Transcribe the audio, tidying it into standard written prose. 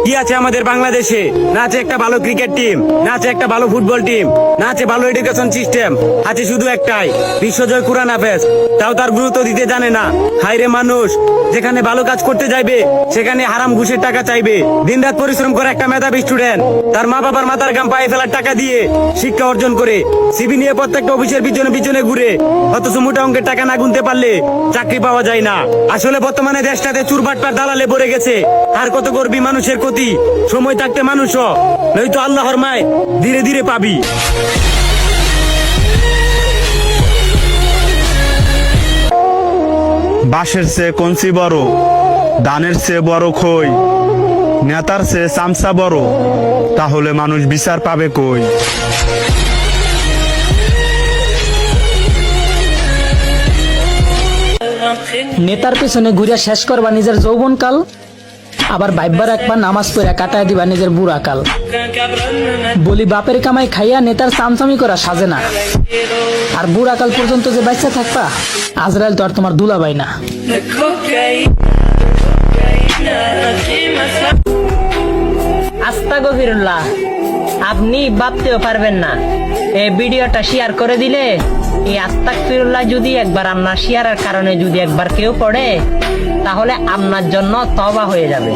কি আছে আমাদের বাংলাদেশে? না আছে একটা ভালো ক্রিকেট টিম, না আছে একটা ভালো ফুটবল টিম, না আছে ভালো এডুকেশন সিস্টেম, আছে শুধু একটাই বিশ্বজয় কুরআন হাফেজ। তাও তার গুরুত্ব দিতে জানে না। হায়রে মানুষ, যেখানে ভালো কাজ করতে যাইবে সেখানে হারাম ঘুষের টাকা চাইবে। দিনরাত পরিশ্রম করে একটা মেধাবী স্টুডেন্ট তার মা বাবার মাথার ঘাম পায়ে ফেলার টাকা দিয়ে শিক্ষা অর্জন করে সিভি নিয়ে প্রত্যেকটা অফিসের পিছনে পিছনে ঘুরে, অথচ মোটা অঙ্কের টাকা না গুনতে পারলে চাকরি পাওয়া যায় না। আসলে বর্তমানে দেশটাতে চুরবাটপার দালালে ভরে গেছে। আর কত করবি মানুষের ক্ষতি? সময় থাকতে মানুষ হ, নয়তো আল্লাহর মায় ধীরে ধীরে পাবি। বাঁশের চেয়ে কঞ্চি বড়, ধানের চেয়ে বড় খই, নেতার চেয়ে চামচা বড়, তাহলে মানুষ বিচার পাবে কই? নেতার পেছনে ঘুরে শেষ করবা নিজের যৌবনকাল, আবার ভাইবার একবার নামাজ পড়ে কাটায় দিবা নিজের বুড়া কাল। বলি বাপের কামাই খাইয়া নেতার চামচামি করা সাজে না, আর বুড়া কাল পর্যন্ত যে বাচ্চা থাকবা, আজরাইল তো আর তোমার দুলাভাই না। আস্তাগফিরুল্লাহ, আপনি ভাবতেও পারবেন না এই ভিডিওটা শেয়ার করে দিলে এই আস্তাগফিরুল্লাহ যদি একবার আপনার শেয়ারের কারণে যদি একবার কেউ পড়ে, তাহলে আপনার জন্য তওবা হয়ে যাবে।